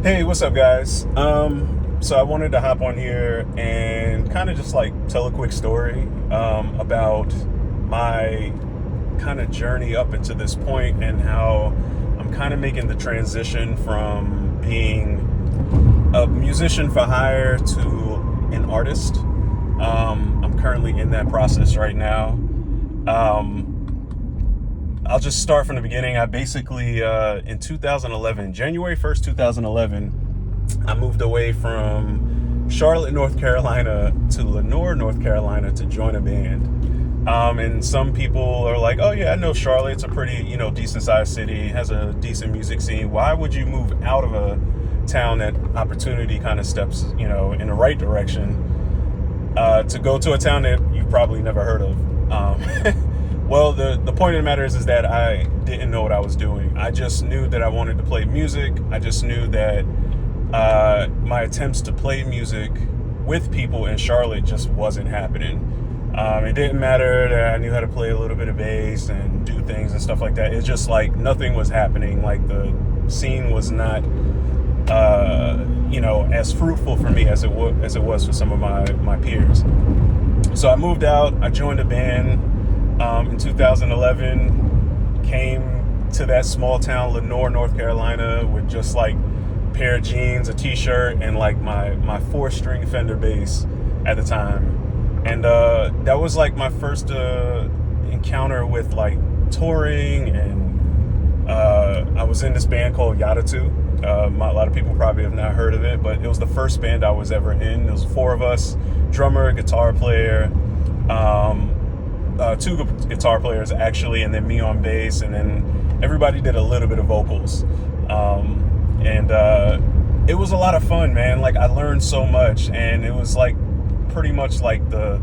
Hey, what's up, guys? So I wanted to hop on here and kind of just like tell a quick story about my kind of journey up into this point and how I'm kind of making the transition from being a musician for hire to an artist. I'm currently in that process right now. I'll just start from the beginning. I basically, in 2011, January 1st, 2011, I moved away from Charlotte, North Carolina to Lenoir, North Carolina to join a band. And some people are like, oh yeah, I know Charlotte. It's a pretty, decent sized city, has a decent music scene. Why would you move out of a town that opportunity kind of steps, in the right direction, to go to a town that you probably never heard of? Well, the point of the matter is that I didn't know what I was doing. I just knew that I wanted to play music. I just knew that my attempts to play music with people in Charlotte just wasn't happening. It didn't matter that I knew how to play a little bit of bass and do things and stuff like that. It's just like nothing was happening. Like the scene was not, as fruitful for me as it was for some of my peers. So I moved out. I joined a band. In 2011, came to that small town, Lenoir, North Carolina, with just like a pair of jeans, a t-shirt, and like my 4-string Fender bass at the time. And that was like my first encounter with like touring, and I was in this band called Yada2. A lot of people probably have not heard of it, but it was the first band I was ever in. There was 4 of us, drummer, guitar player, 2 guitar players actually, and then me on bass, and then everybody did a little bit of vocals. And it was a lot of fun, man. Like I learned so much, and it was like pretty much like the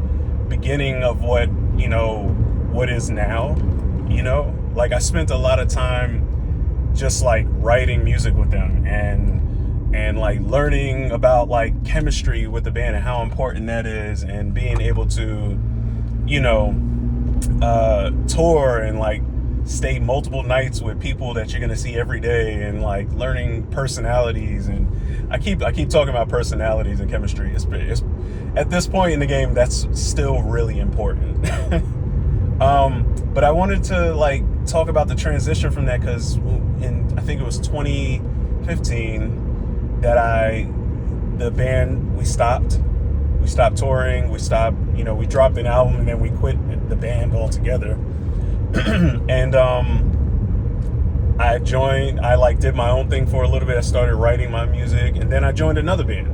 beginning of what is now. Like I spent a lot of time just like writing music with them and like learning about like chemistry with the band and how important that is, and being able to tour and like stay multiple nights with people that you're gonna see every day, and like learning personalities. And I keep talking about personalities and chemistry. It's at this point in the game that's still really important. But I wanted to like talk about the transition from that, because I think it was 2015 that the band, we stopped touring, we dropped an album, and then we quit the band altogether. And I did my own thing for a little bit. I started writing my music, and then I joined another band,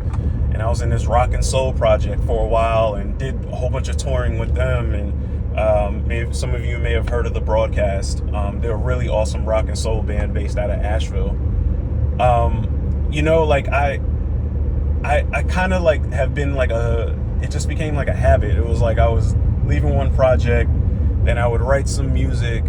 and I was in this rock and soul project for a while and did a whole bunch of touring with them. And maybe some of you may have heard of The Broadcast. They're a really awesome rock and soul band based out of Asheville. I kind of like have been like it just became like a habit. It was like I was leaving one project, then I would write some music,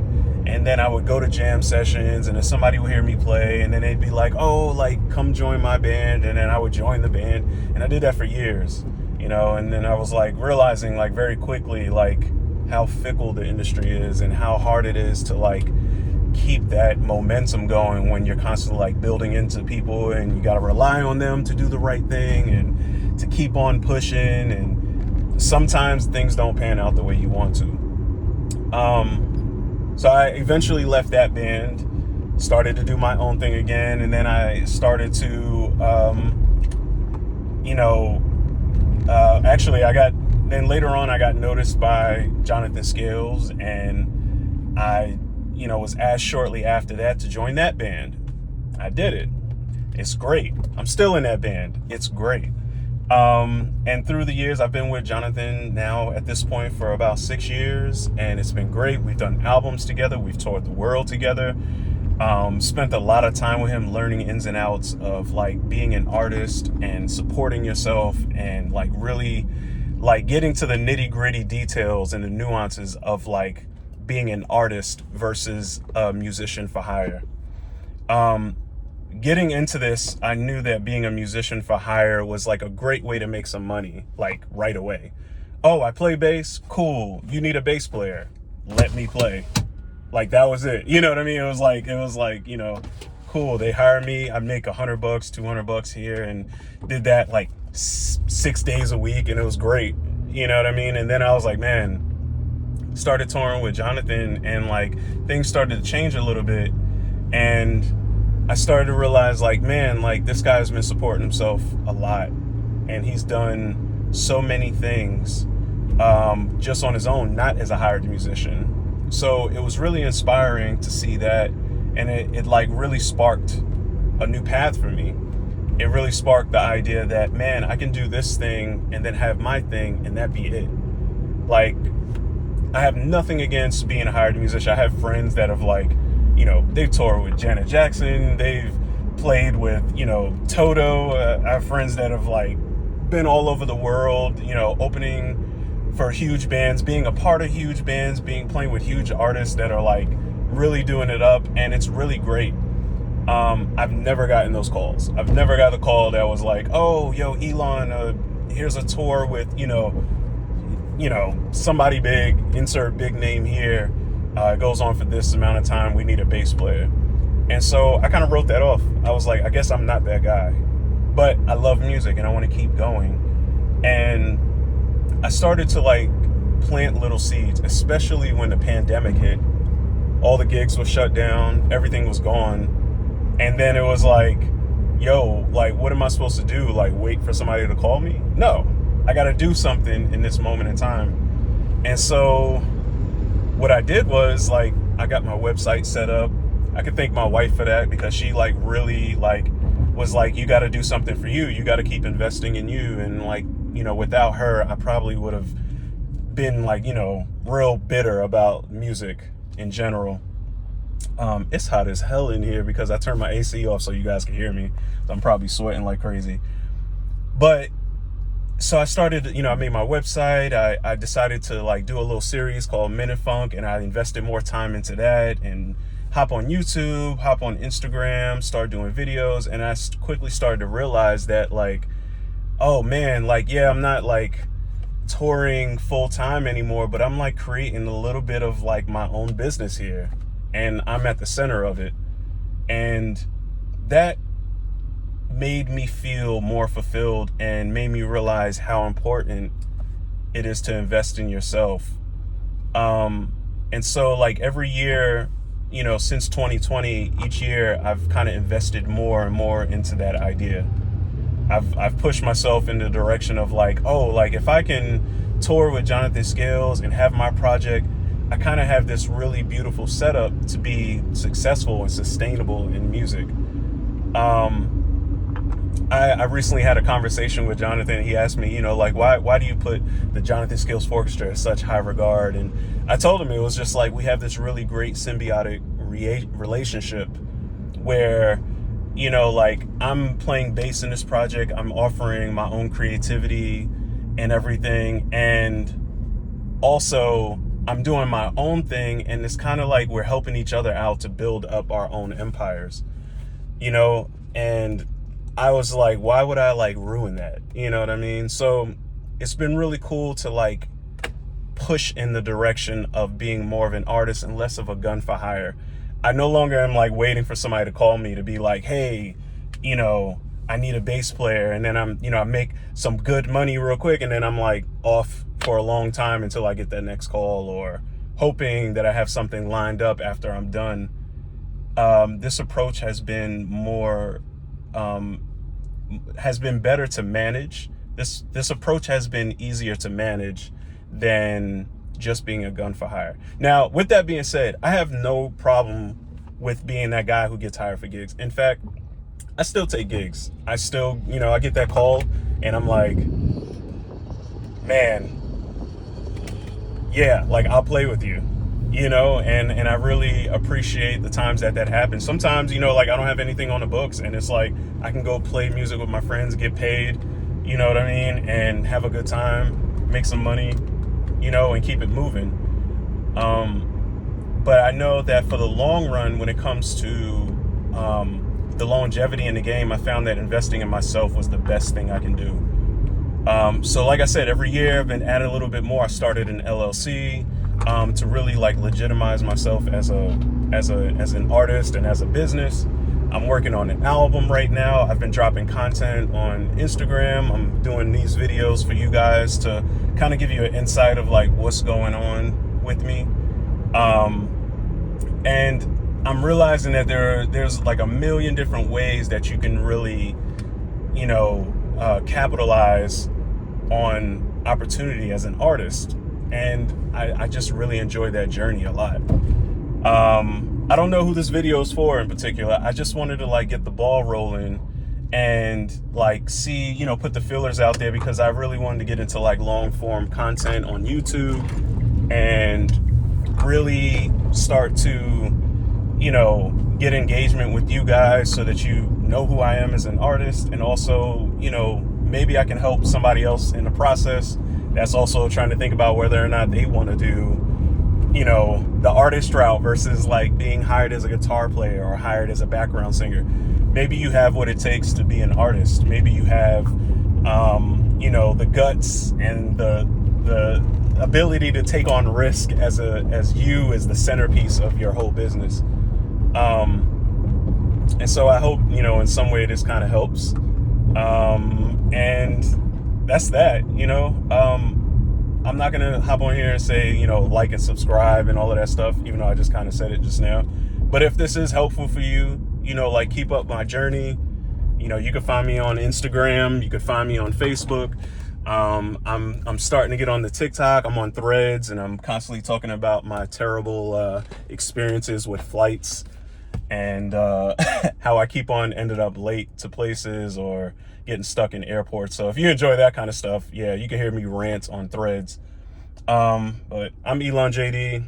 and then I would go to jam sessions, and then somebody would hear me play, and then they'd be like, oh, like come join my band, and then I would join the band. And I did that for years, and then I was like realizing like very quickly like how fickle the industry is and how hard it is to like keep that momentum going when you're constantly like building into people, and you got to rely on them to do the right thing and to keep on pushing, and sometimes things don't pan out the way you want to. So I eventually left that band, started to do my own thing again, and then I started to later on I got noticed by Jonathan Scales, and I was asked shortly after that to join that band. I did it. It's great. I'm still in that band. It's great. And through the years, I've been with Jonathan now at this point for about 6 years, and it's been great. We've done albums together. We've toured the world together. Spent a lot of time with him learning ins and outs of like being an artist and supporting yourself, and like really like getting to the nitty-gritty details and the nuances of like being an artist versus a musician for hire. Getting into this, I knew that being a musician for hire was like a great way to make some money, like right away. Oh, I play bass? Cool. You need a bass player. Let me play. Like that was it. You know what I mean? It was like, cool. They hire me. I make $100, $200 here, and did that like 6 days a week, and it was great. You know what I mean? And then I was like, man, started touring with Jonathan, and like things started to change a little bit, and I started to realize, like, man, like this guy's been supporting himself a lot, and he's done so many things just on his own, not as a hired musician. So it was really inspiring to see that, and it like really sparked a new path for me. It really sparked the idea that, man, I can do this thing and then have my thing and that be it. Like, I have nothing against being a hired musician. I have friends that have, like, you know, they've toured with Janet Jackson, they've played with, you know, Toto. I have friends that have like been all over the world, you know, opening for huge bands, being a part of huge bands, playing with huge artists that are like really doing it up, and it's really great. I've never gotten those calls. I've never got the call that was like, oh, yo, Elon, here's a tour with, you know, somebody big, insert big name here. It goes on for this amount of time. We need a bass player. And so I kind of wrote that off. I was like, I guess I'm not that guy. But I love music and I want to keep going. And I started to like plant little seeds, especially when the pandemic hit. All the gigs were shut down. Everything was gone. And then it was like, yo, like, what am I supposed to do? Like, wait for somebody to call me? No, I got to do something in this moment in time. And so what I did was, like, I got my website set up. I could thank my wife for that, because she like really like was like, you got to do something for you. You got to keep investing in you. And like, you know, without her, I probably would have been like, you know, real bitter about music in general. It's hot as hell in here because I turned my AC off so you guys can hear me. So I'm probably sweating like crazy. But so I started, you know, I made my website. I decided to like do a little series called Minute Funk, and I invested more time into that, and hop on YouTube, hop on Instagram, start doing videos. And I quickly started to realize that, like, oh man, like, yeah, I'm not like touring full time anymore, but I'm like creating a little bit of like my own business here, and I'm at the center of it. And that made me feel more fulfilled and made me realize how important it is to invest in yourself. And so like every year, you know, since 2020, each year I've kind of invested more and more into that idea. I've pushed myself in the direction of like, oh, like if I can tour with Jonathan Scales and have my project, I kind of have this really beautiful setup to be successful and sustainable in music. I recently had a conversation with Jonathan. He asked me, you know, like, why do you put the Jonathan Scales Orchestra in such high regard? And I told him it was just like, we have this really great symbiotic relationship where, you know, like I'm playing bass in this project, I'm offering my own creativity and everything, and also I'm doing my own thing, and it's kind of like we're helping each other out to build up our own empires, you know. And I was like, why would I like ruin that? You know what I mean? So it's been really cool to like push in the direction of being more of an artist and less of a gun for hire. I no longer am like waiting for somebody to call me to be like, hey, you know, I need a bass player. And then I make some good money real quick, and then I'm like off for a long time until I get that next call, or hoping that I have something lined up after I'm done. This approach has been better to manage. This approach has been easier to manage than just being a gun for hire. Now, with that being said, I have no problem with being that guy who gets hired for gigs. In fact, I still take gigs. I still, you know, I get that call and I'm like, man, yeah, like I'll play with you, you know, and I really appreciate the times that happens. Sometimes, you know, like I don't have anything on the books, and it's like I can go play music with my friends, get paid, you know what I mean, and have a good time, make some money, you know, and keep it moving. But I know that for the long run, when it comes to the longevity in the game, I found that investing in myself was the best thing I can do. So like I said, every year I've been adding a little bit more. I started an LLC to really like legitimize myself as an artist and as a business. I'm working on an album right now. I've been dropping content on Instagram. I'm doing these videos for you guys to kind of give you an insight of like what's going on with me. And I'm realizing that there's like a million different ways that you can really, capitalize on opportunity as an artist. And I just really enjoy that journey a lot. I don't know who this video is for in particular. I just wanted to like get the ball rolling and like see, put the feelers out there, because I really wanted to get into like long form content on YouTube and really start to, get engagement with you guys so that you know who I am as an artist. And also, maybe I can help somebody else in the process that's also trying to think about whether or not they want to do, the artist route versus like being hired as a guitar player or hired as a background singer. Maybe you have what it takes to be an artist. Maybe you have, the guts and the ability to take on risk as the centerpiece of your whole business. And so I hope, in some way this kind of helps. And that's that, I'm not going to hop on here and say, like and subscribe and all of that stuff, even though I just kind of said it just now. But if this is helpful for you, keep up my journey. You can find me on Instagram. You can find me on Facebook. I'm starting to get on the TikTok. I'm on Threads, and I'm constantly talking about my terrible experiences with flights and how I keep on ended up late to places or getting stuck in airports. So if you enjoy that kind of stuff, yeah, you can hear me rant on Threads. But I'm Elon JD.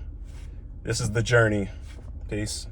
This is The Journey. Peace.